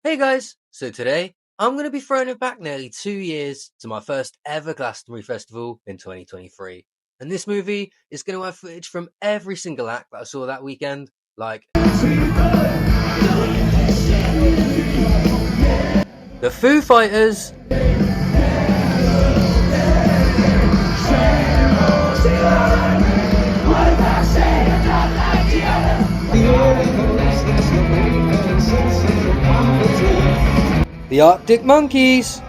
Hey guys, so today I'm going to be throwing it back nearly 2 years to my first ever Glastonbury Festival in 2023. And this movie is going to have footage from every single act that I saw that weekend, like the Foo Fighters, the Arctic Monkeys,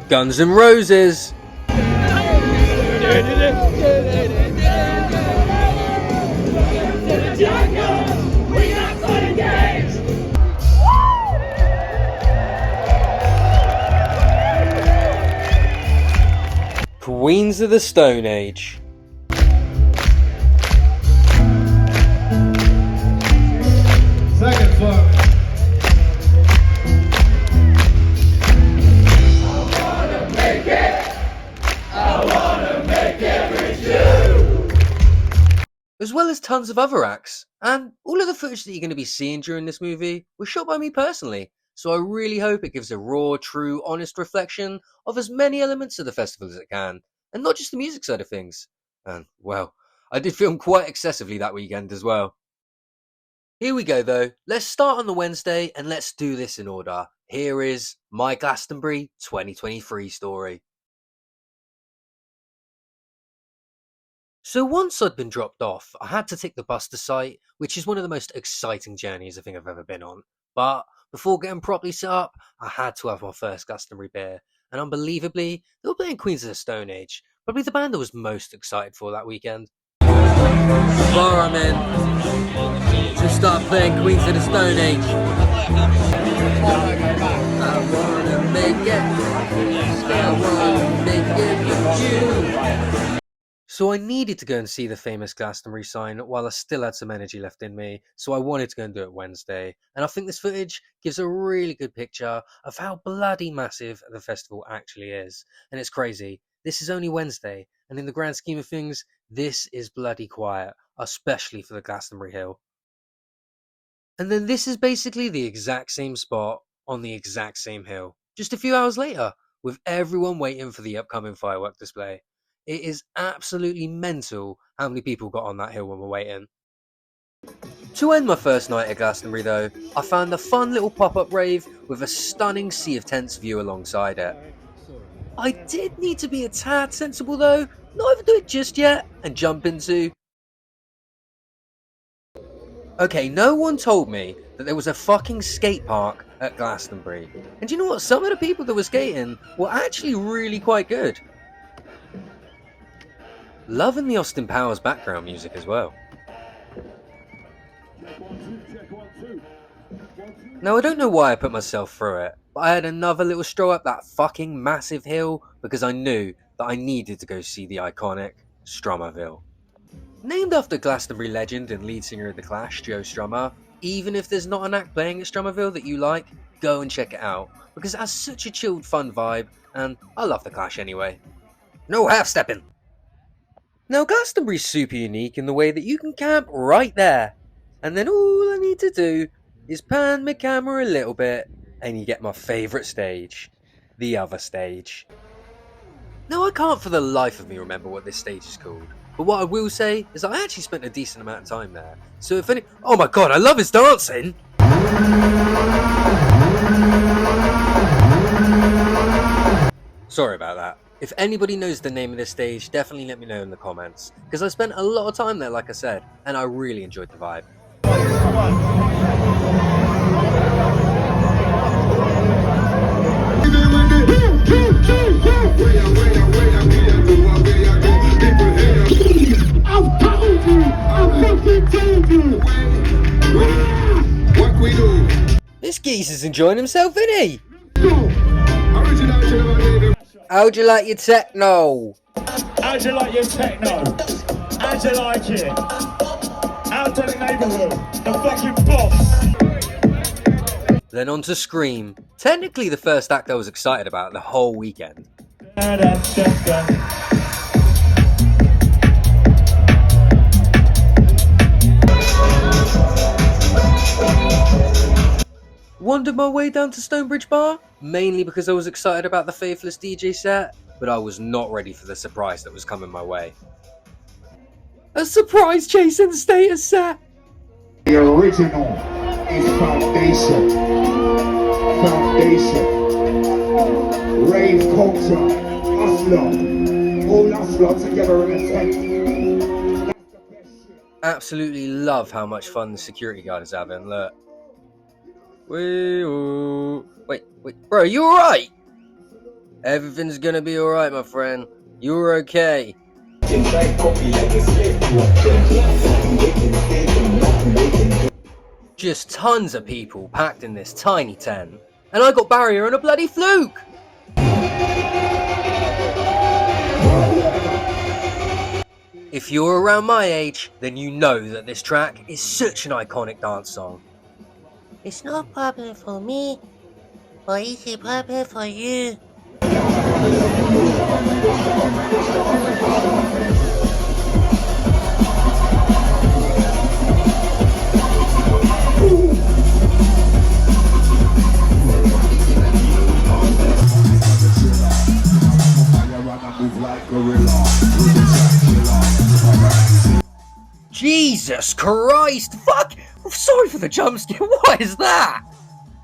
Guns N' Roses, Queens of the Stone Age, Second floor. as well as tons of other acts. And all of the footage that you're going to be seeing during this movie was shot by me personally. So I really hope it gives a raw, true, honest reflection of as many elements of the festival as it can, and not just the music side of things. And, well, I did film quite excessively that weekend as well. Here we go though, let's start on the Wednesday and let's do this in order. Here is my Glastonbury 2023 story. So once I'd been dropped off, I had to take the bus to site, which is one of the most exciting journeys I think I've ever been on. But before getting properly set up, I had to have my first Glastonbury beer. And unbelievably, they were playing Queens of the Stone Age, probably the band I was most excited for that weekend. The bar I'm in, to start playing Queens of the Stone Age. I wanna make it, I wanna make it with you. So I needed to go and see the famous Glastonbury sign while I still had some energy left in me, so I wanted to go and do it Wednesday. And I think this footage gives a really good picture of how bloody massive the festival actually is. And it's crazy. This is only Wednesday, and in the grand scheme of things, this is bloody quiet, especially for the Glastonbury Hill. And then this is basically the exact same spot on the exact same hill, just a few hours later, with everyone waiting for the upcoming firework display. It is absolutely mental how many people got on that hill when we're waiting. To end my first night at Glastonbury though, I found a fun little pop-up rave with a stunning sea of tents view alongside it. I did need to be a tad sensible though, not overdo it just yet, and jump into... Okay, no one told me that there was a fucking skate park at Glastonbury. And do you know what? Some of the people that were skating were actually really quite good. Loving the Austin Powers background music as well. Now I don't know why I put myself through it, but I had another little stroll up that fucking massive hill because I knew that I needed to go see the iconic Strummerville. Named after Glastonbury legend and lead singer of The Clash, Joe Strummer, even if there's not an act playing at Strummerville that you like, go and check it out because it has such a chilled fun vibe and I love The Clash anyway. No half-stepping! Now Glastonbury's super unique in the way that you can camp right there, and then all I need to do is pan my camera a little bit and you get my favourite stage, the other stage. Now I can't for the life of me remember what this stage is called, but what I will say is I actually spent a decent amount of time there, so if any... Oh my god, I love his dancing! Sorry about that. If anybody knows the name of this stage, definitely let me know in the comments, because I spent a lot of time there like I said, and I really enjoyed the vibe. This geese is enjoying himself, isn't he? How'd you like your techno? How'd you like your techno? How'd you like it? Out to the neighbourhood, the fucking boss. Then on to Skream, technically the first act I was excited about the whole weekend. Wandered my way down to Stonebridge Bar, mainly because I was excited about the Faithless DJ set, but I was not ready for the surprise that was coming my way. A surprise Jason Status set! The original is Foundation. Foundation. Rave culture. Hustler. All hustler together in a tent. That's the best shit. Absolutely love how much fun the security guard is having, look. Wait, bro, you alright? Everything's gonna be alright, my friend. You're okay. Just tons of people packed in this tiny tent. And I got barrier on a bloody fluke! If you're around my age, then you know that this track is such an iconic dance song. It's not popular for me, but is it popular for you? Jesus Christ! Fuck! I'm sorry for the jump scare. What is that?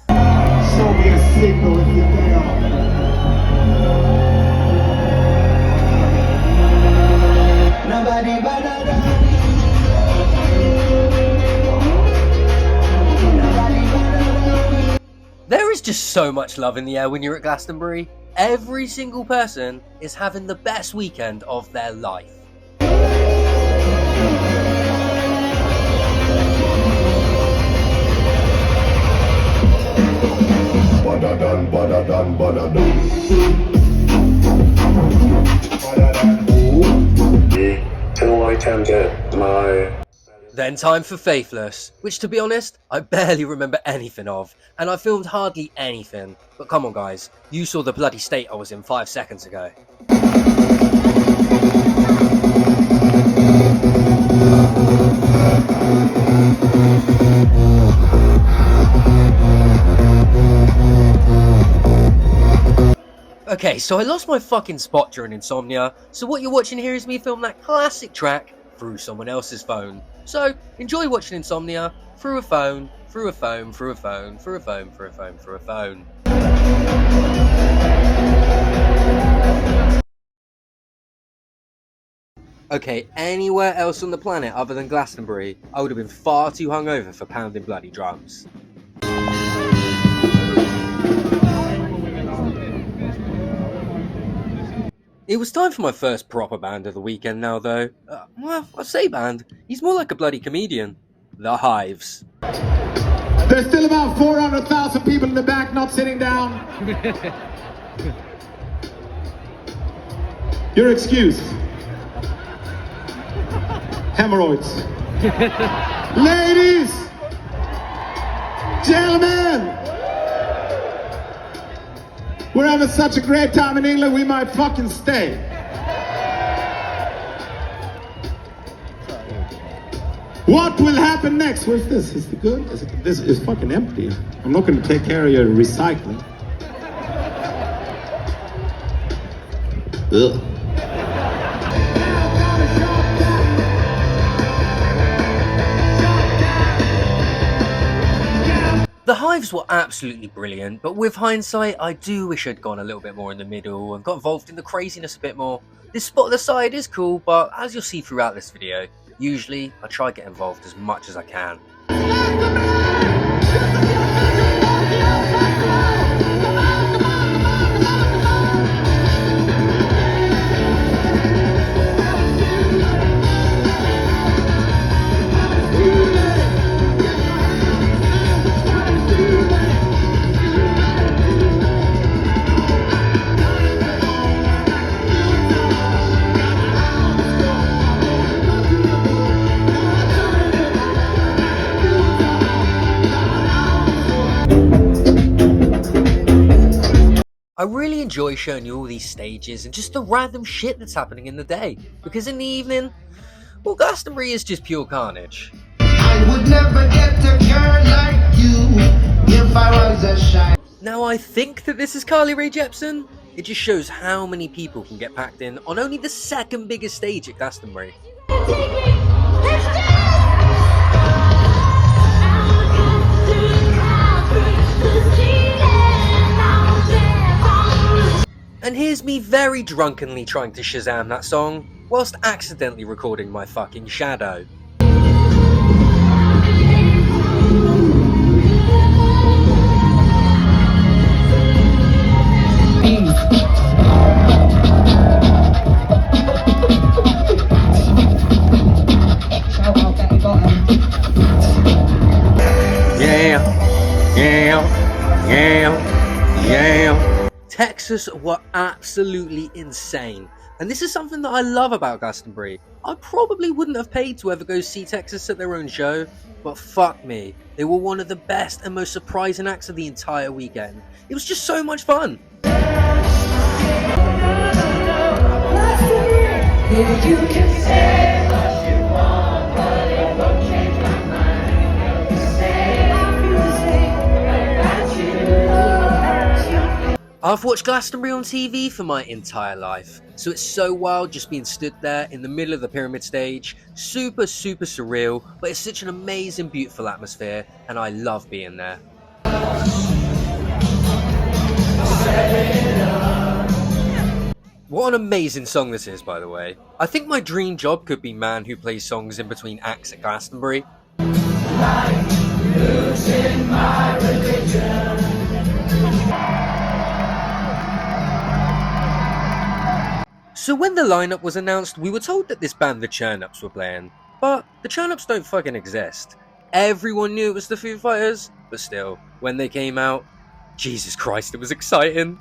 Show me a signal if you're there. Nobody but There is just so much love in the air when you're at Glastonbury. Every single person is having the best weekend of their life. Till I can get my... Then time for Faithless, which to be honest, I barely remember anything of, and I filmed hardly anything. But come on guys, you saw the bloody state I was in 5 seconds ago. Okay, so I lost my fucking spot during insomnia, so what you're watching here is me film that classic track through someone else's phone. So, enjoy watching insomnia through a phone, through a phone, through a phone, through a phone, through a phone, through a phone. Okay, anywhere else on the planet other than Glastonbury, I would have been far too hungover for pounding bloody drums. It was time for my first proper band of the weekend now though. Well, I say band, he's more like a bloody comedian. The Hives. There's still about 400,000 people in the back not sitting down. You're excused. Hemorrhoids. Ladies! Gentlemen! We're having such a great time in England, we might fucking stay. What will happen next? Where's this? Is it good? This is fucking empty. I'm not going to take care of your recycling. Ugh. The Hives were absolutely brilliant, but with hindsight, I do wish I'd gone a little bit more in the middle and got involved in the craziness a bit more. This spot at the side is cool, but as you'll see throughout this video, usually I try to get involved as much as I can. I really enjoy showing you all these stages and just the random shit that's happening in the day, because in the evening, well, Glastonbury is just pure carnage. I would never get a girl like you if I was a shy. Now I think that this is Carly Rae Jepson. It just shows how many people can get packed in on only the second biggest stage at Glastonbury. And here's me very drunkenly trying to Shazam that song, whilst accidentally recording my fucking shadow. Yeah. Texas were absolutely insane, and this is something that I love about Glastonbury. I probably wouldn't have paid to ever go see Texas at their own show, but fuck me, they were one of the best and most surprising acts of the entire weekend. It was just so much fun. I've watched Glastonbury on TV for my entire life, so it's so wild just being stood there in the middle of the pyramid stage. Super surreal, but it's such an amazing, beautiful atmosphere, and I love being there. What an amazing song this is, by the way. I think my dream job could be man who plays songs in between acts at Glastonbury. So when the lineup was announced, we were told that this band, the Churnups, were playing. But the Churnups don't fucking exist. Everyone knew it was the Foo Fighters, but still, when they came out, Jesus Christ, it was exciting.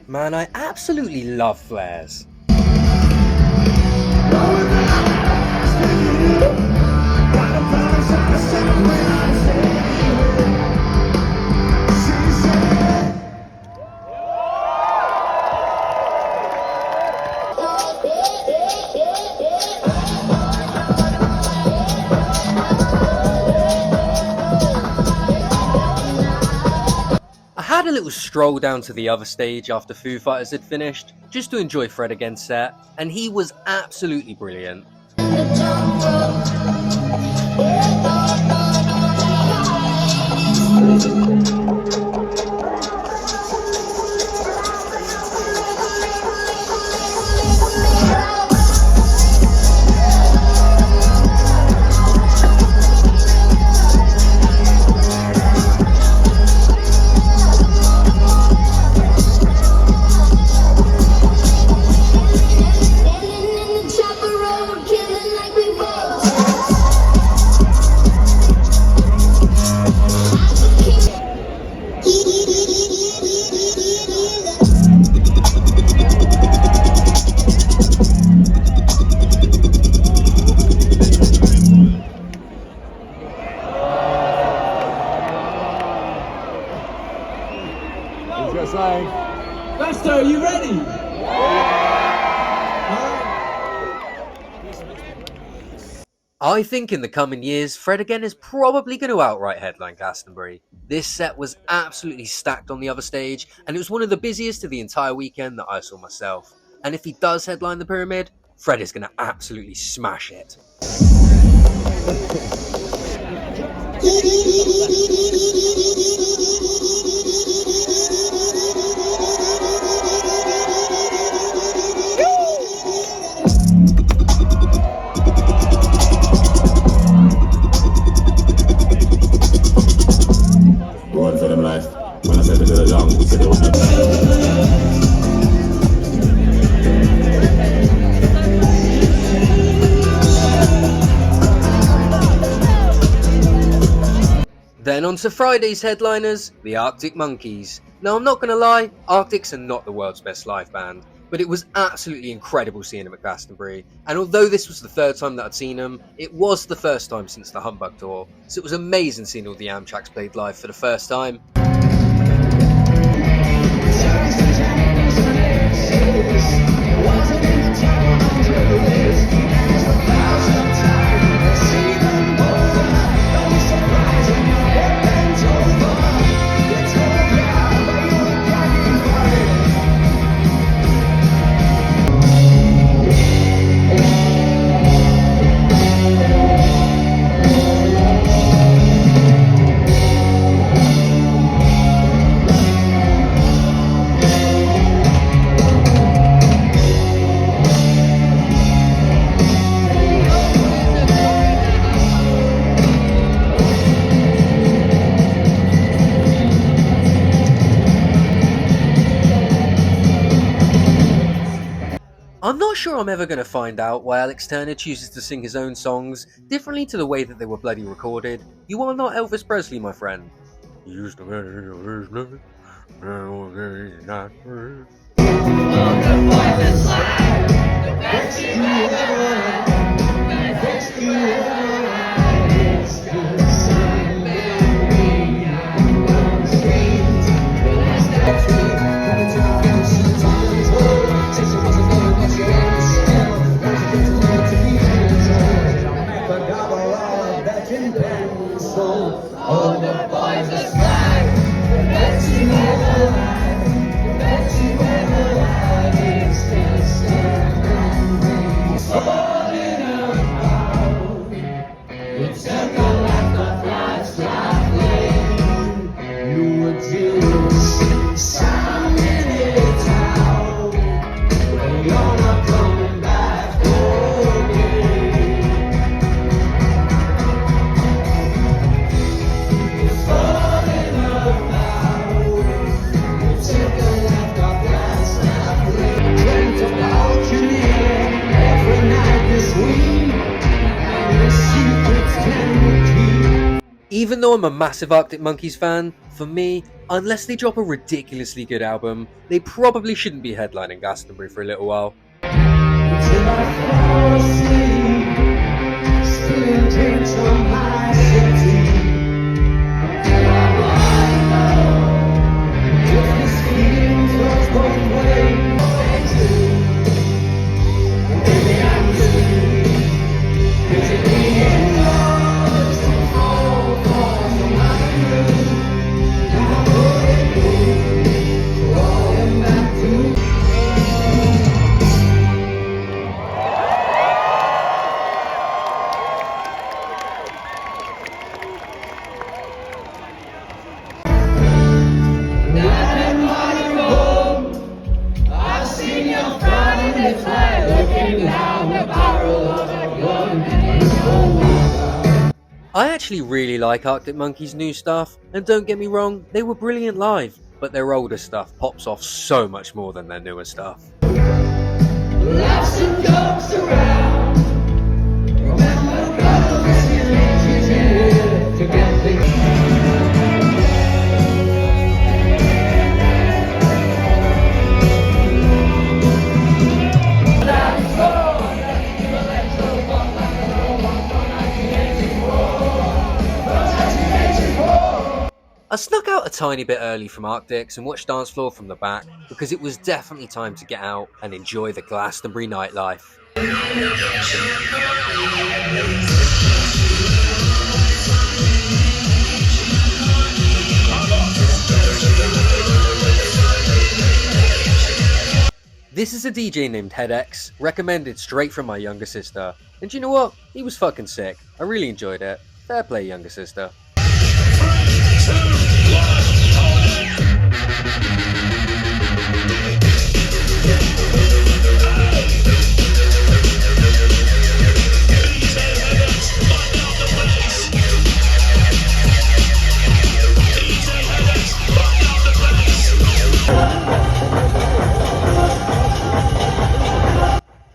Man, I absolutely love flares. I had a little stroll down to the other stage after Foo Fighters had finished, just to enjoy Fred Again's set, and he was absolutely brilliant. Glastonbury, are you ready? I think in the coming years, Fred Again is probably going to outright headline Glastonbury. This set was absolutely stacked on the other stage, and it was one of the busiest of the entire weekend that I saw myself. And if he does headline the Pyramid, Fred is going to absolutely smash it. Going for them life. When I said to get along, we said it was not. Then on to Friday's headliners, the Arctic Monkeys. Now I'm not going to lie, Arctics are not the world's best live band, but it was absolutely incredible seeing them at Glastonbury, and although this was the third time that I'd seen them, it was the first time since the Humbug Tour, so it was amazing seeing all the Amtracks played live for the first time. I'm not sure I'm ever going to find out why Alex Turner chooses to sing his own songs differently to the way that they were bloody recorded. You are not Elvis Presley, my friend. You used to Even though I'm a massive Arctic Monkeys fan, for me, unless they drop a ridiculously good album, they probably shouldn't be headlining Glastonbury for a little while. I actually really like Arctic Monkeys' new stuff, and don't get me wrong, they were brilliant live, but their older stuff pops off so much more than their newer stuff. I snuck out a tiny bit early from Arctics and watched Dance Floor from the back because it was definitely time to get out and enjoy the Glastonbury nightlife. This is a DJ named Hedex, recommended straight from my younger sister. And you know what? He was fucking sick. I really enjoyed it. Fair play, younger sister.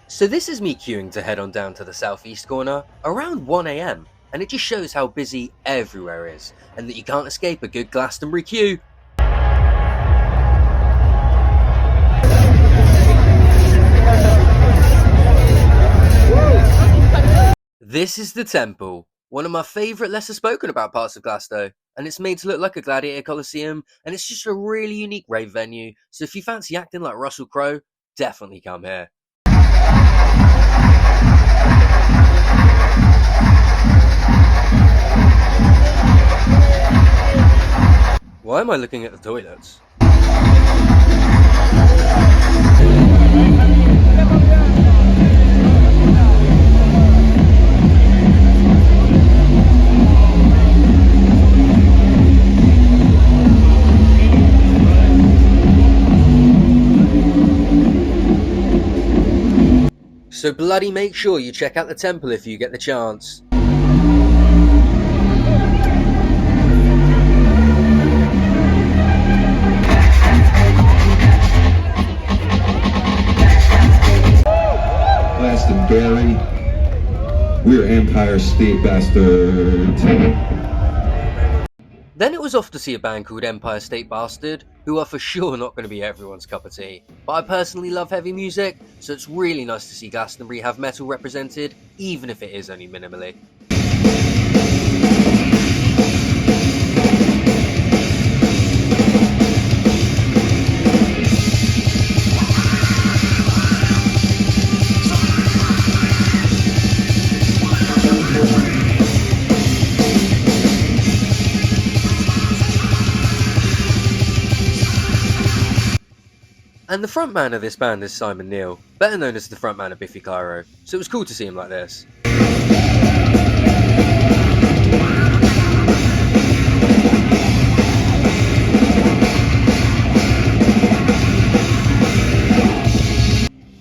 So this is me queuing to head on down to the southeast corner around 1 AM, and it just shows how busy everywhere is, and that you can't escape a good Glastonbury queue. This is the Temple, one of my favourite lesser spoken about parts of Glasgow, and it's made to look like a gladiator coliseum, and it's just a really unique rave venue, so if you fancy acting like Russell Crowe, definitely come here. Why am I looking at the toilets? So bloody make sure you check out the temple if you get the chance. Glastonbury, we're Empire State Bastards. Then it was off to see a band called Empire State Bastard, who are for sure not going to be everyone's cup of tea. But I personally love heavy music, so it's really nice to see Glastonbury have metal represented, even if it is only minimally. And the frontman of this band is Simon Neil, better known as the frontman of Biffy Clyro, so it was cool to see him like this.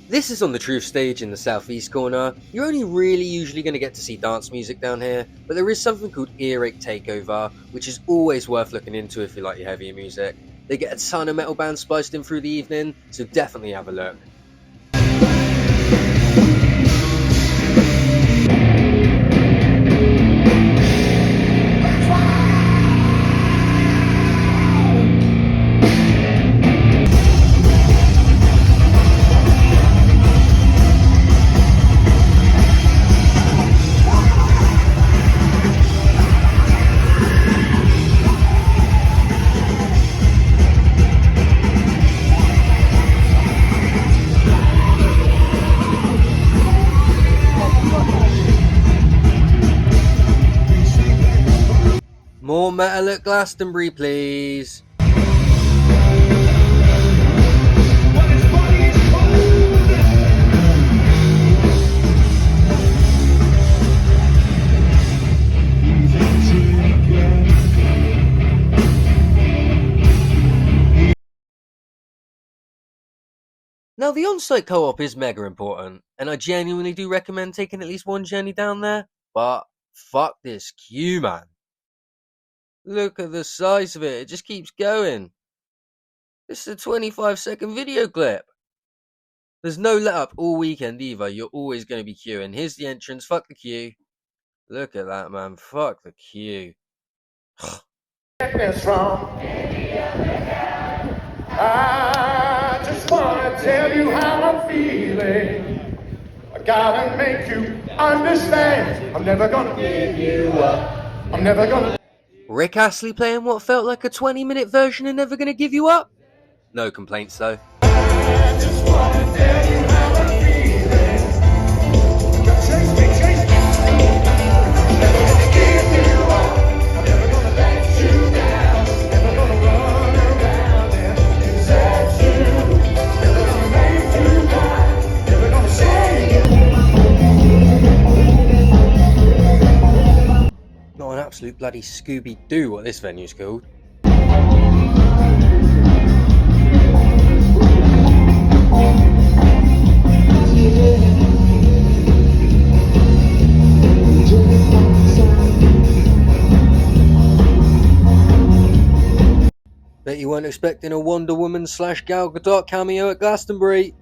This is on the Truth stage in the southeast corner. You're only really usually going to get to see dance music down here, but there is something called Earache Takeover, which is always worth looking into if you like your heavier music. They get a ton of metal bands spliced in through the evening, so definitely have a look. More metal at Glastonbury, please. Now, the on-site co-op is mega important, and I genuinely do recommend taking at least one journey down there, but fuck this queue, man. Look at the size of it, it just keeps going. This is a 25-second video clip. There's no let up all weekend either, you're always going to be queuing. Here's the entrance, fuck the queue. Look at that, man, fuck the queue. I just wanna tell you how I'm feeling. I gotta make you understand. I'm never gonna give you up. I'm never gonna. Rick Astley playing what felt like a 20-minute version of Never Gonna Give You Up? No complaints though. I just wanna tell you how I'm feeling. Chase me, chase me. I'm never gonna give you up. I'm never gonna let you down. Never gonna run around and desert you. Never gonna make you cry. Never gonna say Not an absolute bloody Scooby-Doo what this venue's called. Bet you weren't expecting a Wonder Woman / Gal Gadot cameo at Glastonbury.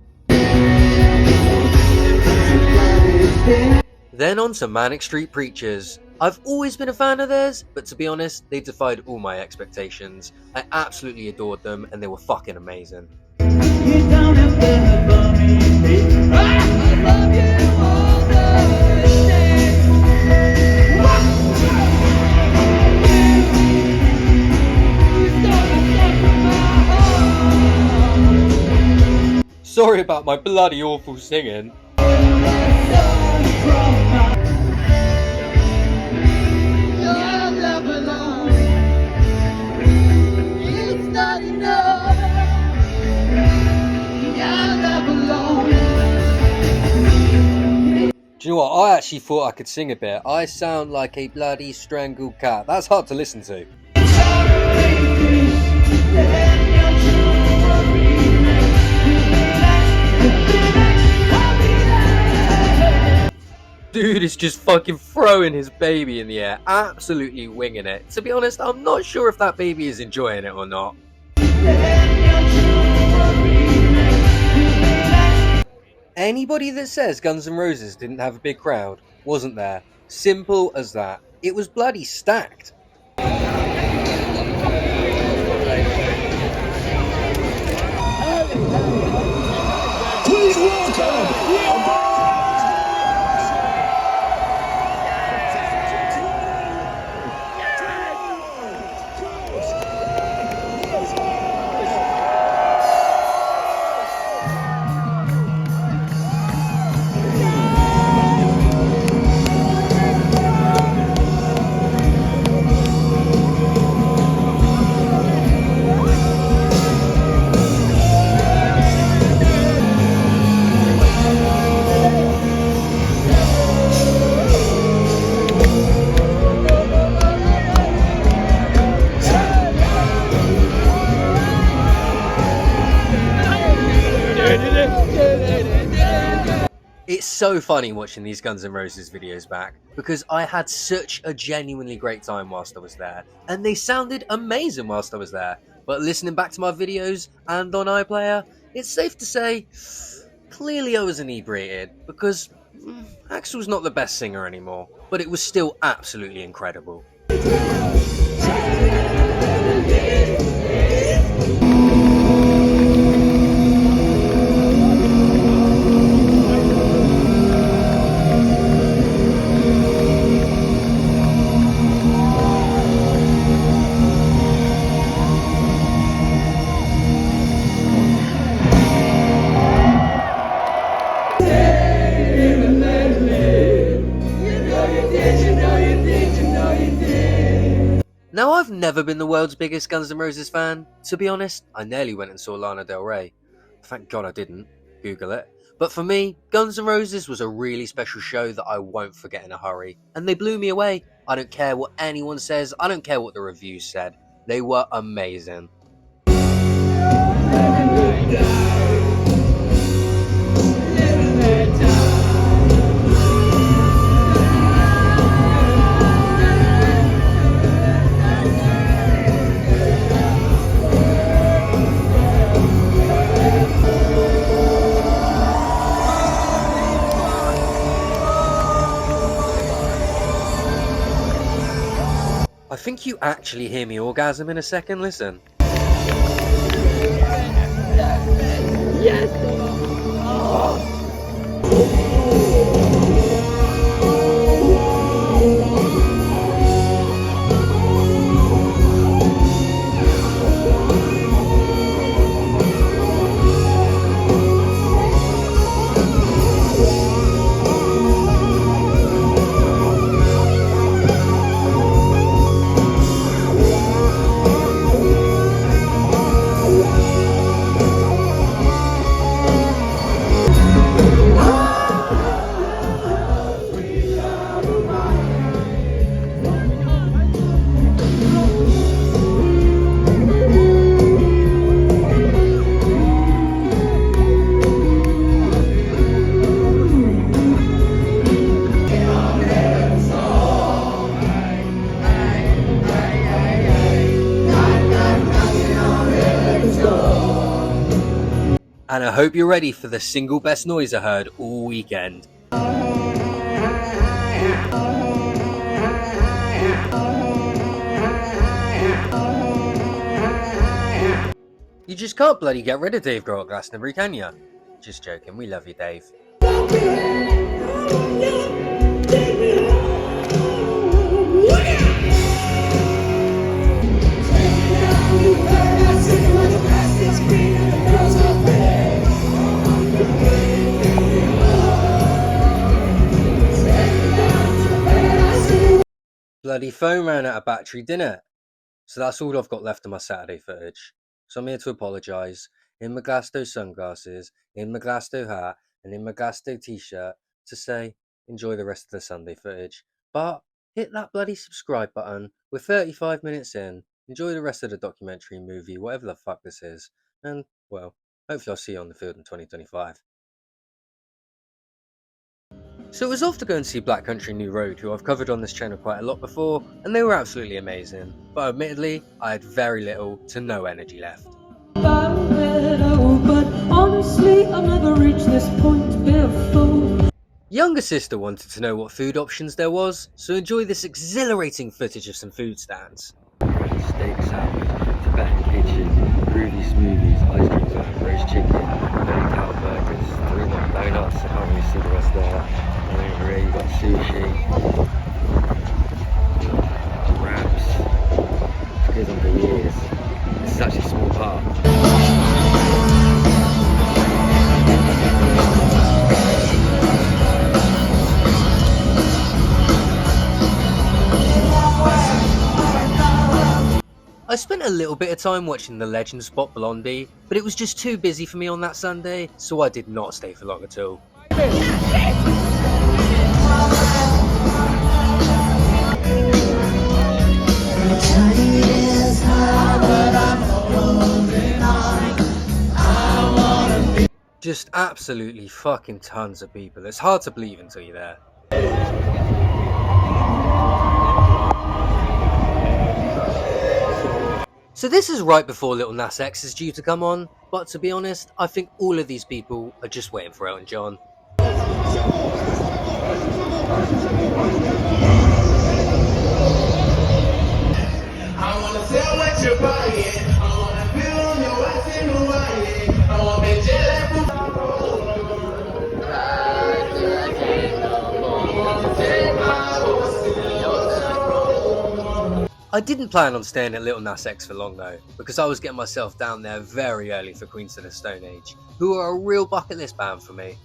Then on to Manic Street Preachers. I've always been a fan of theirs, but to be honest, they defied all my expectations. I absolutely adored them and they were fucking amazing. Sorry about my bloody awful singing. Do you know what? I actually thought I could sing a bit. I sound like a bloody strangled cat. That's hard to listen to. Dude is just fucking throwing his baby in the air, absolutely winging it. To be honest, I'm not sure if that baby is enjoying it or not. Anybody that says Guns N' Roses didn't have a big crowd wasn't there. Simple as that. It was bloody stacked. please welcome. It's so funny watching these Guns N' Roses videos back, because I had such a genuinely great time whilst I was there, and they sounded amazing whilst I was there. But listening back to my videos and on iPlayer, it's safe to say, clearly I was inebriated, because Axl's not the best singer anymore, but it was still absolutely incredible. Now, I've never been the world's biggest Guns N' Roses fan. To be honest, I nearly went and saw Lana Del Rey. Thank God I didn't. Google it. But for me, Guns N' Roses was a really special show that I won't forget in a hurry. And they blew me away. I don't care what anyone says. I don't care what the reviews said. They were amazing. think you actually hear me orgasm in a second, listen. And I hope you're ready for the single best noise I heard all weekend. You just can't bloody get rid of Dave Grohl at Glastonbury, can ya? Just joking, we love you, Dave. Bloody phone ran out of battery, didn't it? So that's all I've got left of my Saturday footage. So I'm here to apologise, in my Glasto sunglasses, in my Glasto hat, and in my Glasto t-shirt, to say, enjoy the rest of the Sunday footage. But hit that bloody subscribe button. We're 35 minutes in. Enjoy the rest of the documentary, movie, whatever the fuck this is. And, well, hopefully I'll see you on the field in 2025. So it was off to go and see Black Country New Road, who I've covered on this channel quite a lot before, and they were absolutely amazing. But admittedly, I had very little to no energy left. But honestly, I've never reached this point before. Younger sister wanted to know what food options there was, so enjoy this exhilarating footage of some food stands. Steak sandwich, Tibetan kitchen, groovy smoothies, ice cream sandwich, roast chicken, belly cow burgers, 3 donuts, I can't really see the rest there. And over here you've got sushi, wraps, it goes on for years. It's such a small part. I spent a little bit of time watching the legend spot Blondie, but it was just too busy for me on that Sunday, so I did not stay for long at all. Just absolutely fucking tons of people. It's hard to believe until you're there. So this is right before Lil Nas X is due to come on, but to be honest, I think all of these people are just waiting for Elton John. I wanna tell what you're buying. I wanna feel on your ass in Hawaii. I wanna be jelly. I didn't plan on staying at Lil Nas X for long though, because I was getting myself down there very early for Queens of the Stone Age, who are a real bucket list band for me.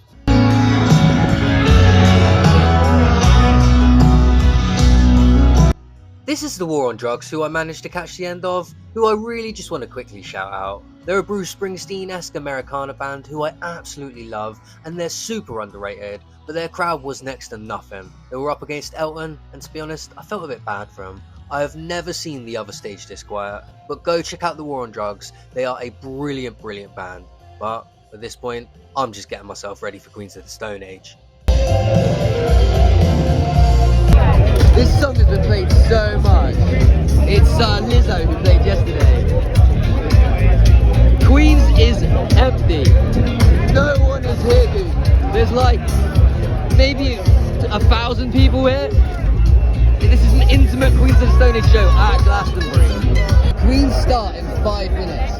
This is the War on Drugs, who I managed to catch the end of, who I really just want to quickly shout out. They're a Bruce Springsteen-esque Americana band who I absolutely love, and they're super underrated, but their crowd was next to nothing. They were up against Elton, and to be honest, I felt a bit bad for them. I have never seen the other stage this quiet, but go check out the War on Drugs. They are a brilliant, brilliant band. But at this point, I'm just getting myself ready for Queens of the Stone Age. This song has been played so much. It's Lizzo who played yesterday. Queens is empty. No one is here, dude. There's like maybe 1,000 people here. This This is an intimate Queens of the Stone Age show at Glastonbury. Queens start in 5 minutes.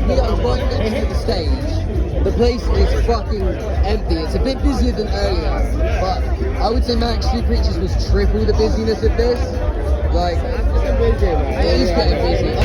We are right next to the stage. The place is fucking empty. It's a bit busier than earlier, but I would say Manic Street Preachers was triple the busyness of this. Like, it is getting busy.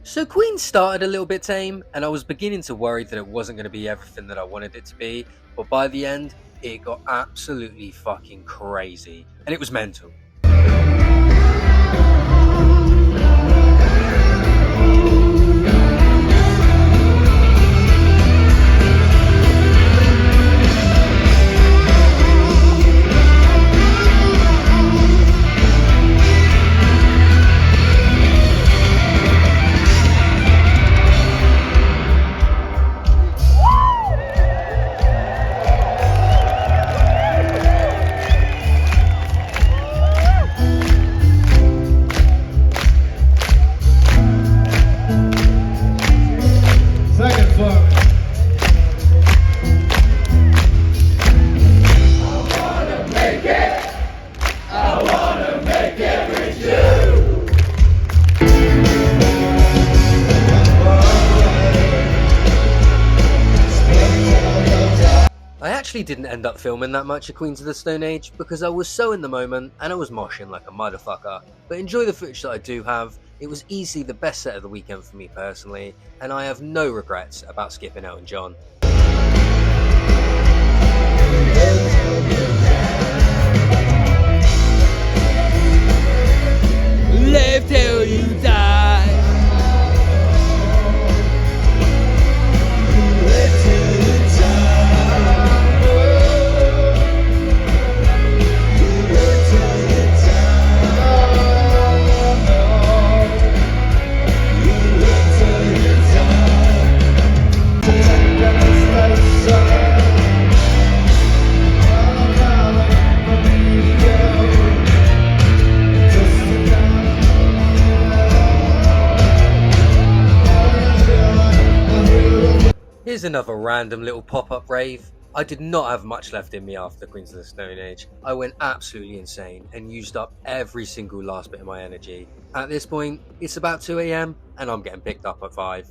So Queen started a little bit tame, and I was beginning to worry that it wasn't going to be everything that I wanted it to be, but by the end, it got absolutely fucking crazy, and it was mental. I actually didn't end up filming that much of Queens of the Stone Age because I was so in the moment and I was moshing like a motherfucker, but enjoy the footage that I do have. It was easily the best set of the weekend for me personally, and I have no regrets about skipping Elton John. Live till you die. Here's another random little pop-up rave. I did not have much left in me after the Queens of the Stone Age. I went absolutely insane and used up every single last bit of my energy. At this point, it's about 2 AM and I'm getting picked up at 5.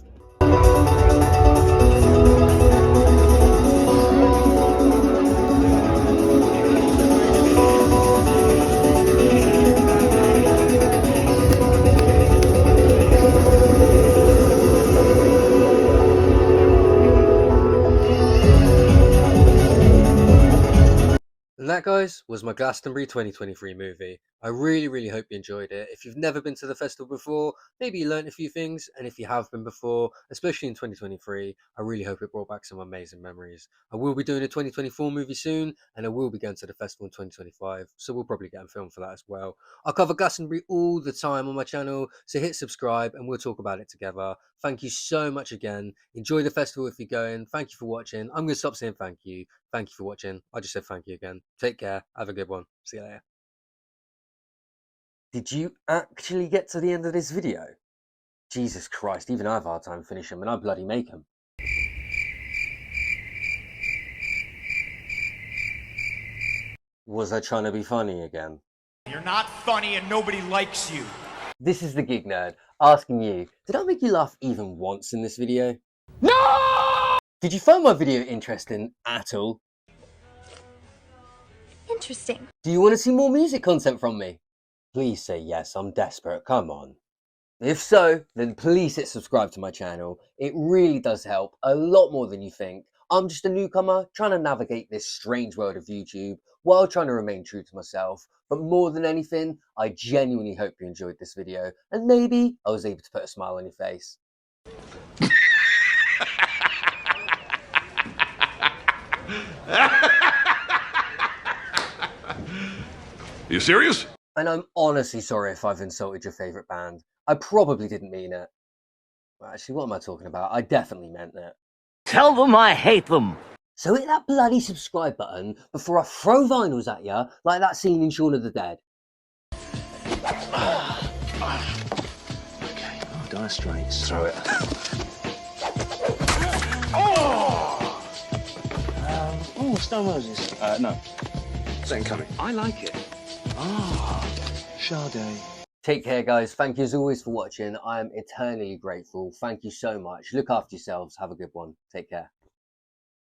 And that, guys, was my Glastonbury 2023 movie. I really hope you enjoyed it. If you've never been to the festival before, maybe you learned a few things, and if you have been before, especially in 2023, I really hope it brought back some amazing memories. I will be doing a 2024 movie soon, and I will be going to the festival in 2025, so we'll probably get a film for that as well. I'll cover Glastonbury all the time on my channel, so hit subscribe and we'll talk about it together. Thank you so much again. Enjoy the festival if you're going. Thank you for watching. I'm going to stop saying thank you. Thank you for watching. I just said thank you again. Take care. Have a good one. See you later. Did you actually get to the end of this video? Jesus Christ, even I have a hard time finishing them and I bloody make them. Was I trying to be funny again? You're not funny and nobody likes you. This is the Gig Nerd, asking you, did I make you laugh even once in this video? No! Did you find my video interesting at all? Interesting. Do you want to see more music content from me? Please say yes, I'm desperate, come on. If so, then please hit subscribe to my channel. It really does help, a lot more than you think. I'm just a newcomer trying to navigate this strange world of YouTube while trying to remain true to myself. But more than anything, I genuinely hope you enjoyed this video and maybe I was able to put a smile on your face. You serious? And I'm honestly sorry if I've insulted your favourite band. I probably didn't mean it. Well, actually, what am I talking about? I definitely meant it. Tell them I hate them. So hit that bloody subscribe button before I throw vinyls at you like that scene in Shaun of the Dead. Okay, dire straits. Throw it. Oh, Stone Roses. No. Second coming. I like it. Sade. Take care, guys. Thank you as always for watching. I am eternally grateful. Thank you so much. Look after yourselves. Have a good one. Take care.